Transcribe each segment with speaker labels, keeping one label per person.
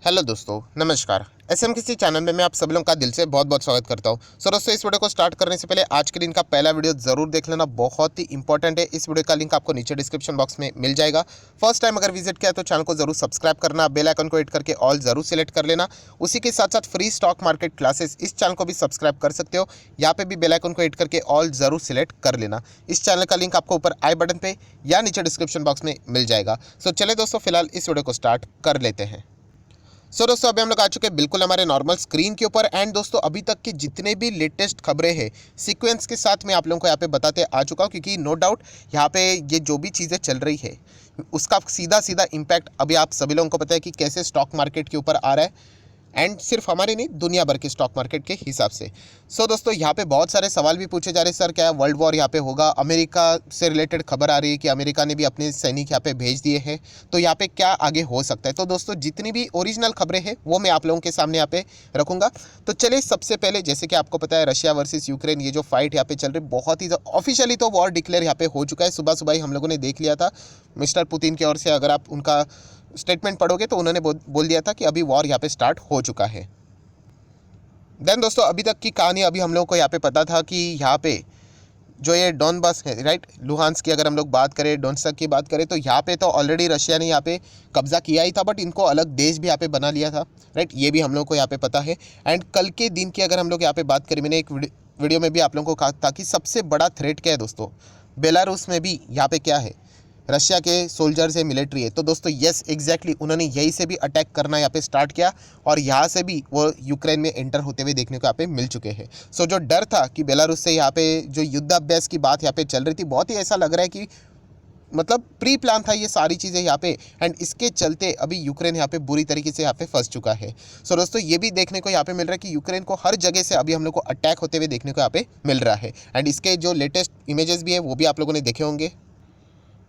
Speaker 1: Hello दोस्तों, नमस्कार। SM किसी चैनल में मैं आप सभी लोगों का दिल से बहुत बहुत स्वागत करता हूं। सो दोस्तों, इस वीडियो को स्टार्ट करने से पहले आज के दिन का पहला वीडियो जरूर देख लेना, बहुत ही इंपॉर्टेंट है। इस वीडियो का लिंक आपको नीचे डिस्क्रिप्शन बॉक्स में मिल जाएगा। फर्स्ट टाइम अगर विजिट किया तो चैनल को जरूर सब्सक्राइब करना, बेल आइकन को हिट करके ऑल जरूर सिलेक्ट कर लेना। उसी के साथ साथ फ्री स्टॉक मार्केट क्लासेस इस चैनल को भी सब्सक्राइब कर सकते हो। यहाँ पे भी बेल आइकन को हिट करके ऑल जरूर सिलेक्ट कर लेना। इस चैनल का लिंक आपको ऊपर आई बटन पे या नीचे डिस्क्रिप्शन बॉक्स में मिल जाएगा। सो चले दोस्तों, फिलहाल इस वीडियो को स्टार्ट कर लेते हैं। दोस्तों, अभी हम लोग आ चुके हैं बिल्कुल हमारे नॉर्मल स्क्रीन के ऊपर। एंड दोस्तों, अभी तक की जितने भी लेटेस्ट खबरें हैं सीक्वेंस के साथ मैं आप लोगों को यहाँ पे बताते आ चुका हूँ, क्योंकि नो डाउट यहाँ पे ये जो भी चीज़ें चल रही है उसका सीधा सीधा इम्पैक्ट अभी आप सभी लोगों को पता है कि कैसे स्टॉक मार्केट के ऊपर आ रहा है। एंड सिर्फ हमारे नहीं, दुनिया भर के स्टॉक मार्केट के हिसाब से। दोस्तों, यहाँ पे बहुत सारे सवाल भी पूछे जा रहे हैं, सर क्या वर्ल्ड वॉर यहाँ पे होगा? अमेरिका से रिलेटेड खबर आ रही है कि अमेरिका ने भी अपने सैनिक यहाँ पे भेज दिए हैं, तो यहाँ पे क्या आगे हो सकता है? तो दोस्तों, जितनी भी ओरिजिनल खबरें हैं वो मैं आप लोगों के सामने यहाँ पे रखूँगा। तो चलिए, सबसे पहले जैसे कि आपको पता है रशिया वर्सेस यूक्रेन ये जो फाइट यहाँ पे चल रही है, बहुत ही ऑफिशियली तो वॉर डिक्लेयर यहाँ पे हो चुका है। सुबह सुबह ही हम लोगों ने देख लिया था मिस्टर पुतिन की ओर से। अगर आप उनका स्टेटमेंट पढ़ोगे तो उन्होंने बोल दिया था कि अभी वॉर यहाँ पे स्टार्ट हो चुका है। देन दोस्तों, अभी तक की कहानी अभी हम लोगों को यहाँ पे पता था कि यहाँ पे जो ये डॉनबास है, राइट, लुहांस की अगर हम लोग बात करें, डोनेट्स्क की बात करें, तो यहाँ पे तो ऑलरेडी रशिया ने यहाँ पे कब्जा किया ही था, बट इनको अलग देश भी यहाँ पे बना लिया था, राइट। ये भी हम लोग को यहाँ पे पता है। एंड कल के दिन की अगर हम लोग यहाँ पे बात करें, मैंने एक वीडियो में भी आप लोगों को कहा था कि सबसे बड़ा थ्रेट क्या है दोस्तों, बेलारूस में भी यहाँ पे क्या है, रशिया के सोल्जर्स है, मिलिट्री है। तो दोस्तों, यस एग्जैक्टली उन्होंने यही से भी अटैक करना यहाँ पे स्टार्ट किया, और यहाँ से भी वो यूक्रेन में एंटर होते हुए देखने को यहाँ पे मिल चुके हैं। जो डर था कि बेलारूस से यहाँ पे जो युद्धाभ्यास की बात यहाँ पे चल रही थी, बहुत ही ऐसा लग रहा है कि मतलब प्री प्लान था ये सारी चीज़ें यहाँ पे। एंड इसके चलते अभी यूक्रेन यहाँ पे बुरी तरीके से यहाँ पे फंस चुका है। दोस्तों, ये भी देखने को यहाँ पे मिल रहा है कि यूक्रेन को हर जगह से अभी हम लोग को अटैक होते हुए देखने को यहाँ पे मिल रहा है। एंड इसके जो लेटेस्ट इमेजेस भी है वो भी आप लोगों ने देखे होंगे।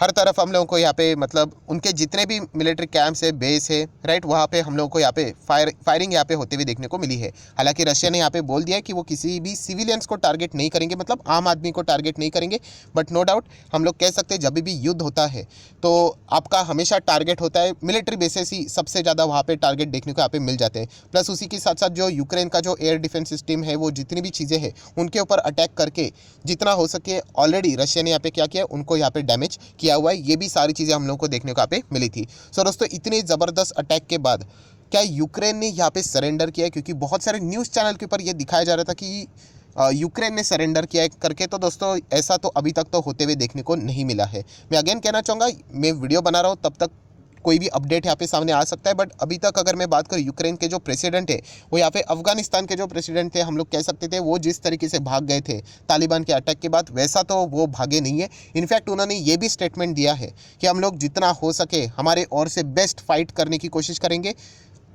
Speaker 1: हर तरफ हम लोगों को यहाँ पे मतलब उनके जितने भी मिलिट्री कैंप्स है, बेस है, राइट, वहाँ पे हम लोगों को यहाँ पे फायरिंग यहाँ पे होते हुए देखने को मिली है। हालांकि रशिया ने यहाँ पे बोल दिया है कि वो किसी भी सिविलियंस को टारगेट नहीं करेंगे, मतलब आम आदमी को टारगेट नहीं करेंगे। बट नो डाउट हम लोग कह सकते हैं जब भी युद्ध होता है तो आपका हमेशा टारगेट होता है मिलिट्री बेसिस ही, सबसे ज़्यादा वहाँ पे टारगेट देखने को यहाँ पे मिल जाते हैं। प्लस उसी के साथ साथ जो यूक्रेन का जो एयर डिफेंस सिस्टम है, वो जितनी भी चीज़ें हैं उनके ऊपर अटैक करके जितना हो सके ऑलरेडी रशिया ने यहाँ पे क्या किया, उनको यहाँ पे डैमेज किया हुआ है। ये भी सारी चीज़ें हम लोगों को देखने को यहाँ पे मिली थी। दोस्तों, इतने ज़बरदस्त अटैक के बाद क्या यूक्रेन ने यहाँ पे सरेंडर किया है? क्योंकि बहुत सारे न्यूज़ चैनल के ऊपर ये दिखाया जा रहा था कि यूक्रेन ने सरेंडर किया है करके। तो दोस्तों, ऐसा तो अभी तक तो होते हुए देखने को नहीं मिला है। मैं अगेन कहना चाहूँगा, मैं वीडियो बना रहा हूँ तब तक कोई भी अपडेट यहाँ पे सामने आ सकता है, बट अभी तक अगर मैं बात करूँ यूक्रेन के जो प्रेसिडेंट है, वो यहाँ पे अफगानिस्तान के जो प्रेसिडेंट थे, हम लोग कह सकते थे वो जिस तरीके से भाग गए थे तालिबान के अटैक के बाद, वैसा तो वो भागे नहीं है। इनफैक्ट उन्होंने ये भी स्टेटमेंट दिया है कि हम लोग जितना हो सके हमारे ओर से बेस्ट फाइट करने की कोशिश करेंगे।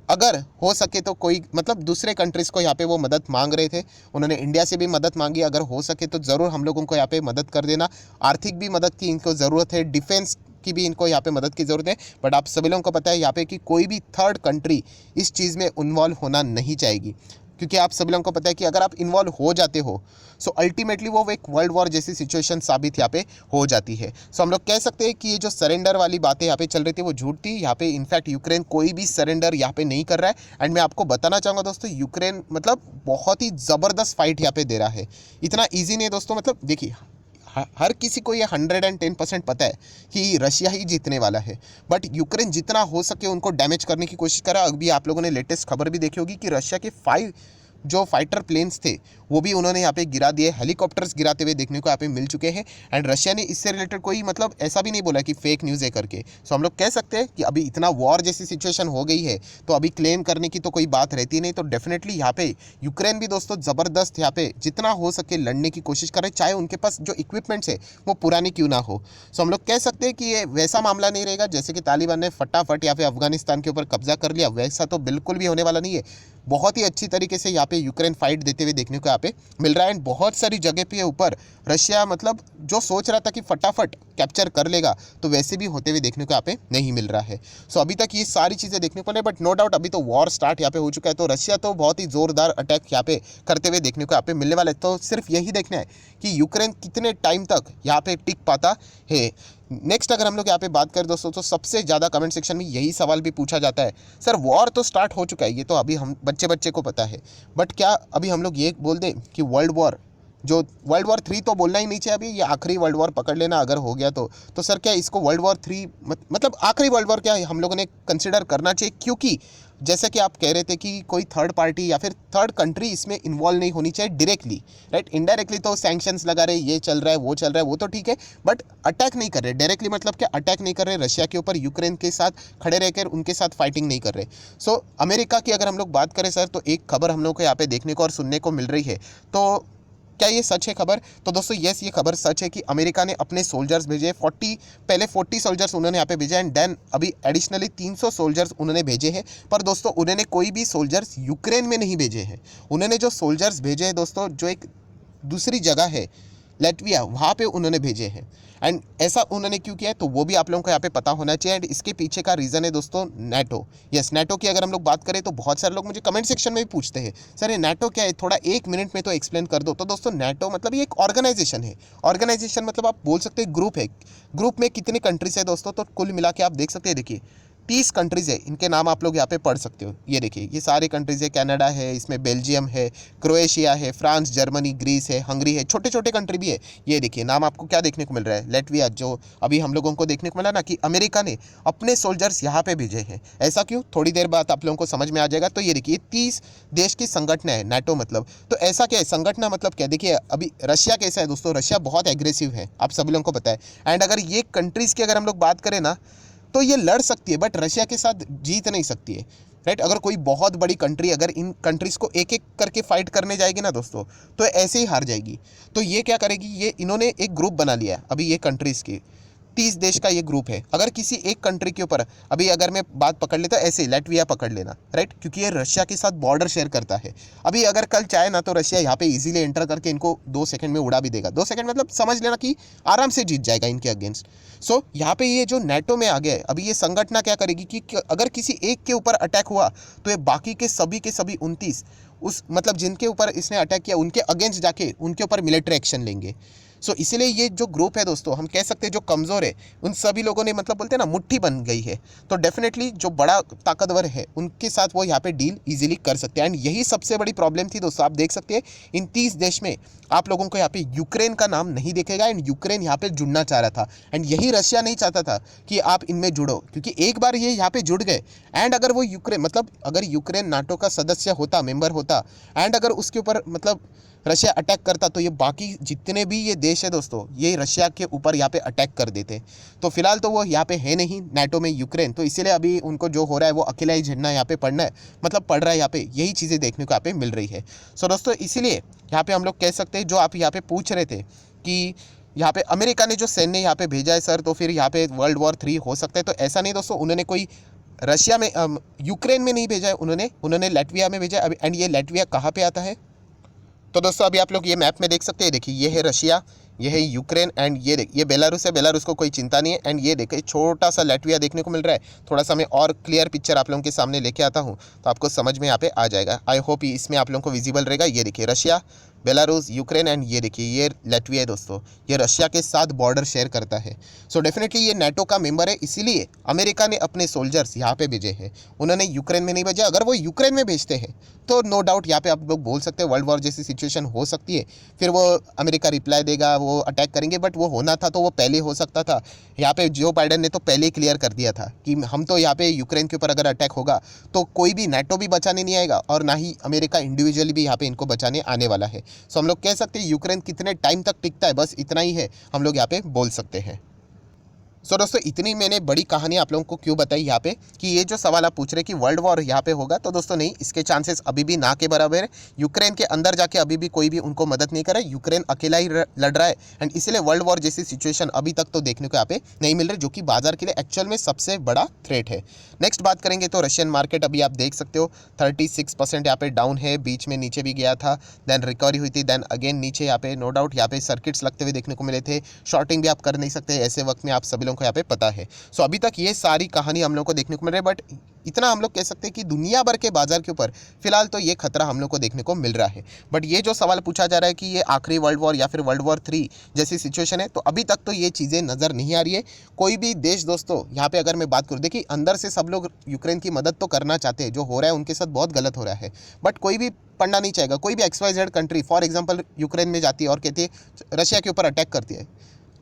Speaker 1: अगर हो सके तो कोई मतलब दूसरे कंट्रीज़ को यहाँ पे वो मदद मांग रहे थे, उन्होंने इंडिया से भी मदद मांगी, अगर हो सके तो ज़रूर हम लोगों को यहाँ पे मदद कर देना। आर्थिक भी मदद की इनको ज़रूरत है, डिफेंस की भी इनको यहाँ पे मदद की ज़रूरत है। बट आप सभी लोगों को पता है यहाँ पे कि कोई भी थर्ड कंट्री इस चीज़ में इन्वॉल्व होना नहीं चाहेगी, क्योंकि आप सभी लोगों को पता है कि अगर आप इन्वॉल्व हो जाते हो सो अल्टीमेटली वो एक वर्ल्ड वॉर जैसी सिचुएशन साबित यहाँ पे हो जाती है। हम लोग कह सकते हैं कि ये जो सरेंडर वाली बातें यहाँ पे चल रही थी वो झूठ थी। यहाँ पे इनफैक्ट यूक्रेन कोई भी सरेंडर यहाँ पे नहीं कर रहा है। एंड मैं आपको बताना चाहूँगा दोस्तों, यूक्रेन मतलब बहुत ही ज़बरदस्त फाइट यहाँ पे दे रहा है। इतना ईजी नहीं है दोस्तों, मतलब देखिए हर किसी को ये 110% पता है कि रशिया ही जीतने वाला है, बट यूक्रेन जितना हो सके उनको डैमेज करने की कोशिश करा। अभी आप लोगों ने लेटेस्ट खबर भी देखी होगी कि रशिया के 5 जो फाइटर प्लेन्स थे वो भी उन्होंने यहाँ पे गिरा दिए, हेलीकॉप्टर्स गिराते हुए देखने को यहाँ पे मिल चुके हैं। एंड रशिया ने इससे रिलेटेड कोई मतलब ऐसा भी नहीं बोला कि फेक न्यूज़ है करके। हम लोग कह सकते हैं कि अभी इतना वॉर जैसी सिचुएशन हो गई है तो अभी क्लेम करने की तो कोई बात रहती नहीं। तो डेफिनेटली यहाँ पे यूक्रेन भी दोस्तों ज़बरदस्त यहाँ पे जितना हो सके लड़ने की कोशिश करे, चाहे उनके पास जो इक्विपमेंट्स है वो पुरानी क्यों ना हो। हम लोग कह सकते हैं कि ये वैसा मामला नहीं रहेगा जैसे कि तालिबान ने फटाफट यहाँ पे अफगानिस्तान के ऊपर कब्जा कर लिया, वैसा तो बिल्कुल भी होने वाला नहीं है। बहुत ही अच्छी तरीके से यहाँ पे यूक्रेन फाइट देते हुए देखने को यहाँ पे मिल रहा है। एंड बहुत सारी जगह पे ऊपर रशिया मतलब जो सोच रहा था कि फटाफट कैप्चर कर लेगा, तो वैसे भी होते हुए देखने को यहाँ पे नहीं मिल रहा है। अभी तक ये सारी चीज़ें देखने को नहीं, बट नो डाउट अभी तो वॉर स्टार्ट यहाँ पे हो चुका है, तो रशिया तो बहुत ही ज़ोरदार अटैक यहाँ पे करते हुए देखने को यहाँ पे मिलने वाला है। तो सिर्फ यही देखना है कि यूक्रेन कितने टाइम तक यहाँ पे टिक पाता है। नेक्स्ट अगर हम लोग यहाँ पे बात करें दोस्तों, तो सबसे ज़्यादा कमेंट सेक्शन में यही सवाल भी पूछा जाता है, सर वॉर तो स्टार्ट हो चुका है, ये तो अभी हम बच्चे बच्चे को पता है, बट क्या अभी हम लोग ये बोल दें कि वर्ल्ड वॉर 3 तो बोलना ही नहीं चाहिए अभी, ये आखिरी वर्ल्ड वॉर पकड़ लेना अगर हो गया तो सर क्या इसको वर्ल्ड वॉर 3 मतलब आखिरी वर्ल्ड वॉर क्या हम लोगों ने कंसिडर करना चाहिए? क्योंकि जैसे कि आप कह रहे थे कि कोई थर्ड पार्टी या फिर थर्ड कंट्री इसमें इन्वॉल्व नहीं होनी चाहिए डायरेक्टली, राइट? इनडायरेक्टली तो सैंक्शंस लगा रहे, ये चल रहा है वो चल रहा है, वो तो ठीक है, बट अटैक नहीं कर रहे डायरेक्टली। मतलब क्या अटैक नहीं कर रहे रशिया के ऊपर, यूक्रेन के साथ खड़े रहकर उनके साथ फाइटिंग नहीं कर रहे। सो अमेरिका की अगर हम लोग बात करें सर, तो एक खबर हम लोग को यहाँ पे देखने को और सुनने को मिल रही है, तो क्या ये सच है खबर? तो दोस्तों यस, ये खबर सच है कि अमेरिका ने अपने सोल्जर्स भेजे 40 सोल्जर्स उन्होंने यहाँ पे भेजे, एंड देन अभी एडिशनली 300 सोल्जर्स उन्होंने भेजे हैं। पर दोस्तों उन्होंने कोई भी सोल्जर्स यूक्रेन में नहीं भेजे हैं। उन्होंने जो सोल्जर्स भेजे हैं दोस्तों, जो एक दूसरी जगह है लैटविया, वहाँ पे उन्होंने भेजे हैं। एंड ऐसा उन्होंने क्यों किया है तो वो भी आप लोगों को यहाँ पे पता होना चाहिए। एंड इसके पीछे का रीज़न है दोस्तों नाटो। यस, नाटो की अगर हम लोग बात करें तो बहुत सारे लोग मुझे कमेंट सेक्शन में भी पूछते हैं, सर ये नाटो क्या है, थोड़ा 1 मिनट में तो एक्सप्लेन कर दो। तो दोस्तों नाटो मतलब ये एक ऑर्गेनाइजेशन है। ऑर्गेनाइजेशन मतलब आप बोल सकते हैं ग्रुप है। ग्रुप में कितने कंट्रीज है दोस्तों, तो कुल मिला के आप देख सकते हैं, देखिए 30 कंट्रीज़ है, इनके नाम आप लोग यहाँ पे पढ़ सकते हो। ये देखिए ये सारे कंट्रीज़ है, कनाडा है, इसमें बेल्जियम है, क्रोएशिया है, फ्रांस, जर्मनी, ग्रीस है, हंगरी है, छोटे छोटे कंट्री भी है। ये देखिए नाम आपको क्या देखने को मिल रहा है, लैटविया, जो अभी हम लोगों को देखने को मिला ना कि अमेरिका ने अपने सोल्जर्स यहाँ पे भेजे हैं। ऐसा क्यों, थोड़ी देर बाद आप लोगों को समझ में आ जाएगा। तो ये देखिए 30 देश की संगठन है नाटो मतलब। तो ऐसा क्या है संगठन मतलब क्या, देखिए अभी रशिया कैसा है दोस्तों, रशिया बहुत एग्रेसिव है, आप सभी लोगों को पता है। एंड अगर ये कंट्रीज़ की अगर हम लोग बात करें ना, तो ये लड़ सकती है बट रशिया के साथ जीत नहीं सकती है, राइट? अगर कोई बहुत बड़ी कंट्री अगर इन कंट्रीज़ को एक एक करके फाइट करने जाएगी ना दोस्तों, तो ऐसे ही हार जाएगी। तो ये क्या करेगी, ये इन्होंने एक ग्रुप बना लिया है अभी, ये कंट्रीज़ की 30 देश का ये ग्रुप है। अगर किसी एक कंट्री के ऊपर अभी अगर मैं बात पकड़ लेता, ऐसे लैटविया पकड़ लेना, राइट? क्योंकि ये रशिया के साथ बॉर्डर शेयर करता है। अभी अगर कल चाहे ना तो रशिया यहाँ पे इजीली एंटर करके इनको 2 सेकंड में उड़ा भी देगा। 2 सेकंड मतलब समझ लेना कि आराम से जीत जाएगा इनके अगेंस्ट। सो यहाँ पे ये जो नाटो में आ गया है, अभी ये संगठन क्या करेगी कि अगर किसी एक के ऊपर अटैक हुआ तो ये बाकी के सभी 29 उस मतलब जिनके ऊपर इसने अटैक किया उनके अगेंस्ट जाके उनके ऊपर मिलिट्री एक्शन लेंगे। सो इसीलिए ये जो ग्रुप है दोस्तों, हम कह सकते हैं जो कमज़ोर है उन सभी लोगों ने मतलब बोलते हैं ना मुट्ठी बन गई है। तो डेफिनेटली जो बड़ा ताकतवर है उनके साथ वो यहाँ पे डील इजीली कर सकते हैं। एंड यही सबसे बड़ी प्रॉब्लम थी दोस्तों, आप देख सकते हैं इन 30 देश में आप लोगों को यहाँ पे यूक्रेन का नाम नहीं दिखेगा। एंड यूक्रेन यहाँ पे जुड़ना चाह रहा था, एंड यही रशिया नहीं चाहता था कि आप इनमें जुड़ो, क्योंकि एक बार ये यहाँ पे जुड़ गए एंड अगर वो यूक्रेन मतलब अगर यूक्रेन नाटो का सदस्य होता, मेंबर होता, एंड अगर उसके ऊपर मतलब रशिया अटैक करता, तो ये बाकी जितने भी ये देश है दोस्तों, ये रशिया के ऊपर यहाँ पे अटैक कर देते। तो फिलहाल तो वो यहाँ पे है नहीं नाटो में यूक्रेन, तो इसीलिए अभी उनको जो हो रहा है वो अकेला ही झेलना यहाँ पे पड़ रहा है यहाँ पे, यही चीज़ें देखने को यहाँ पे मिल रही है। सो दोस्तों इसीलिए यहाँ पे हम लोग कह सकते हैं, जो आप यहाँ पे पूछ रहे थे कि यहाँ पे अमेरिका ने जो सैन्य यहाँ पे भेजा है सर, तो फिर यहाँ पे वर्ल्ड वॉर 3 हो सकता है। तो ऐसा नहीं दोस्तों, उन्होंने कोई रशिया में यूक्रेन में नहीं भेजा है, उन्होंने लैटविया में भेजा है। एंड ये लैटविया कहाँ पे आता है, तो दोस्तों अभी आप लोग ये मैप में देख सकते हैं, देखिए ये है रशिया, ये है यूक्रेन, एंड ये बेलारूस है। बेलारूस को कोई चिंता नहीं है। एंड ये देखिए छोटा सा लैटविया देखने को मिल रहा है। थोड़ा सा मैं और क्लियर पिक्चर आप लोगों के सामने लेके आता हूँ तो आपको समझ में यहाँ पे आ जाएगा। आई होप इसमें आप लोगों को विजिबल रहेगा। ये देखिए रशिया, बेलारूस, यूक्रेन, एंड ये देखिए ये लैटविया है दोस्तों, ये रशिया के साथ बॉर्डर शेयर करता है। सो डेफिनेटली ये नाटो का मेंबर है, इसीलिए अमेरिका ने अपने सोल्जर्स यहाँ पे भेजे हैं, उन्होंने यूक्रेन में नहीं भेजा। अगर वो यूक्रेन में भेजते हैं तो नो डाउट यहाँ पे आप लोग बोल सकते हैं वर्ल्ड वॉर जैसी सिचुएशन हो सकती है। फिर वो अमेरिका रिप्लाई देगा, वो अटैक करेंगे, बट वो होना था तो वो पहले हो सकता था। यहाँ पे जो बाइडन ने तो पहले ही क्लियर कर दिया था कि हम तो यहाँ पे यूक्रेन के ऊपर अगर अटैक होगा तो कोई भी नाटो भी बचाने नहीं आएगा और ना ही अमेरिका इंडिविजुअली भी यहाँ पे इनको बचाने आने वाला है। सो हम लोग कह सकते हैं यूक्रेन कितने टाइम तक टिकता है, बस इतना ही है हम लोग यहाँ पे बोल सकते हैं। सो दोस्तों इतनी मैंने बड़ी कहानी आप लोगों को क्यों बताई यहाँ पे कि ये जो सवाल आप पूछ रहे कि वर्ल्ड वॉर यहाँ पे होगा, तो दोस्तों नहीं, इसके चांसेस अभी भी ना के बराबर है। यूक्रेन के अंदर जाके अभी भी कोई भी उनको मदद नहीं कर रहा है, यूक्रेन अकेला ही लड़ रहा है। एंड इसीलिए वर्ल्ड वॉर जैसी सिचुएशन अभी तक तो देखने को यहाँ पे नहीं मिल रही, जो कि बाजार के लिए एक्चुअल में सबसे बड़ा थ्रेट है। नेक्स्ट बात करेंगे तो रशियन मार्केट अभी आप देख सकते हो 36% यहाँ पे डाउन है, बीच में नीचे भी गया था, देन रिकवरी हुई थी, देन अगेन नीचे। यहाँ पे नो डाउट यहाँ पे सर्किट्स लगते हुए देखने को मिले थे। शॉर्टिंग भी आप कर नहीं सकते ऐसे वक्त में, आप सभी लोगों को यहाँ पे पता है। सो अभी तक ये सारी कहानी हम लोग को देखने को मिल रही है, बट इतना हम लोग कह सकते हैं कि दुनिया भर के बाजार के ऊपर फिलहाल तो ये खतरा हम लोग को देखने को मिल रहा है। बट ये जो सवाल पूछा जा रहा है कि ये आखिरी वर्ल्ड वॉर या फिर वर्ल्ड वॉर 3 जैसी सिचुएशन है, तो अभी तक तो ये चीज़ें नज़र नहीं आ रही है। कोई भी देश दोस्तों यहाँ पे अगर मैं बात करूँ, देखिए अंदर से सब लोग यूक्रेन की मदद तो करना चाहते हैं, जो हो रहा है उनके साथ बहुत गलत हो रहा है, बट कोई भी पढ़ना नहीं चाहेगा। कोई भी XYZ country for example Ukraine में जाती है और कहती है रशिया के ऊपर अटैक करती है,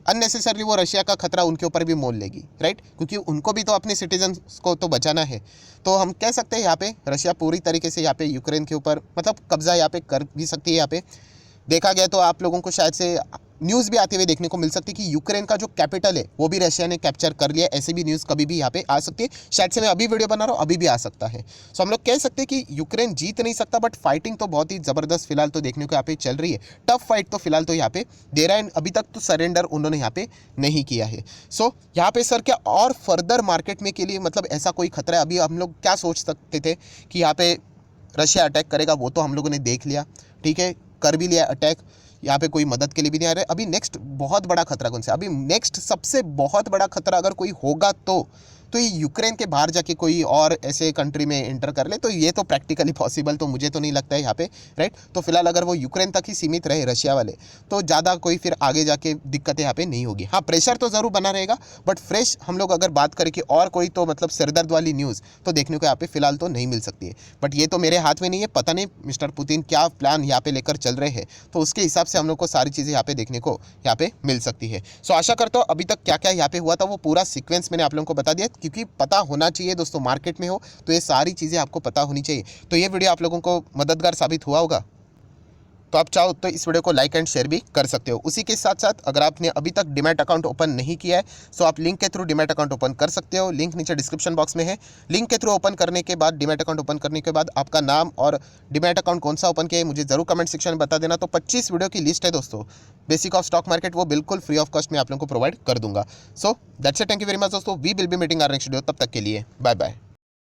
Speaker 1: अननेसेसरली वो रशिया का खतरा उनके ऊपर भी मोल लेगी, राइट, क्योंकि उनको भी तो अपने सिटीजन्स को तो बचाना है। तो हम कह सकते हैं यहाँ पे रशिया पूरी तरीके से यहाँ पे यूक्रेन के ऊपर मतलब कब्जा यहाँ पे कर भी सकती है। यहाँ पे देखा गया तो आप लोगों को शायद से न्यूज़ भी आते हुए देखने को मिल सकती है कि यूक्रेन का जो कैपिटल है वो भी रशिया ने कैप्चर कर लिया। ऐसी भी न्यूज़ कभी भी यहाँ पे आ सकती है। शायद से मैं अभी वीडियो बना रहा हूँ, अभी भी आ सकता है। सो हम लोग कह सकते हैं कि यूक्रेन जीत नहीं सकता, बट फाइटिंग तो बहुत ही ज़बरदस्त फिलहाल तो देखने को यहाँ पे चल रही है। टफ फाइट तो फिलहाल तो यहाँ पे दे रहा है, अभी तक तो सरेंडर उन्होंने यहाँ पे नहीं किया है। सो यहाँ पे सर क्या और फर्दर मार्केट में के लिए मतलब ऐसा कोई खतरा है? अभी हम लोग क्या सोच सकते थे कि यहाँ पे रशिया अटैक करेगा, वो तो हम लोगों ने देख लिया, ठीक है, कर भी लिया अटैक। यहाँ पे कोई मदद के लिए भी नहीं आ रहा है। अभी नेक्स्ट बहुत बड़ा खतरा कौन सा? अभी नेक्स्ट सबसे बहुत बड़ा खतरा अगर कोई होगा तो ये यूक्रेन के बाहर जाके कोई और ऐसे कंट्री में एंटर कर ले, तो ये तो प्रैक्टिकली पॉसिबल तो मुझे तो नहीं लगता है यहाँ पे, राइट। तो फिलहाल अगर वो यूक्रेन तक ही सीमित रहे रशिया वाले, तो ज़्यादा कोई फिर आगे जाके दिक्कतें यहाँ पे नहीं होगी। हाँ, प्रेशर तो ज़रूर बना रहेगा, बट फ्रेश हम लोग अगर बात करें कि और कोई तो मतलब सिरदर्द वाली न्यूज़ तो देखने को यहाँ पे फिलहाल तो नहीं मिल सकती है। बट ये तो मेरे हाथ में नहीं है, पता नहीं मिस्टर पुतिन क्या प्लान यहाँ पे लेकर चल रहे हैं, तो उसके हिसाब से हम लोग को सारी चीज़ें यहाँ पे देखने को यहाँ पे मिल सकती है। सो आशा करता हूँ अभी तक क्या क्या यहाँ पे हुआ था वो पूरा सीक्वेंस मैंने आप लोगों को बता दिया, क्योंकि पता होना चाहिए दोस्तों, मार्केट में हो तो ये सारी चीज़ें आपको पता होनी चाहिए। तो ये वीडियो आप लोगों को मददगार साबित हुआ होगा, तो आप चाहो तो इस वीडियो को लाइक एंड शेयर भी कर सकते हो। उसी के साथ साथ अगर आपने अभी तक डीमैट अकाउंट ओपन नहीं किया है, तो आप लिंक के थ्रू डीमैट अकाउंट ओपन कर सकते हो। लिंक नीचे डिस्क्रिप्शन बॉक्स में है। लिंक के थ्रू ओपन करने के बाद, डीमैट अकाउंट ओपन करने के बाद आपका नाम और डीमैट अकाउंट कौन सा ओपन किया है मुझे जरूर कमेंट सेक्शन में बता देना। तो 25 वीडियो की लिस्ट है दोस्तों, बेसिक ऑफ स्टॉक मार्केट, वो बिल्कुल फ्री ऑफ कॉस्ट में आप लोगों को प्रोवाइड कर दूंगा। So that's it, thank you very much दोस्तों। We will be meeting our next video. तब तक के लिए बाय बाय।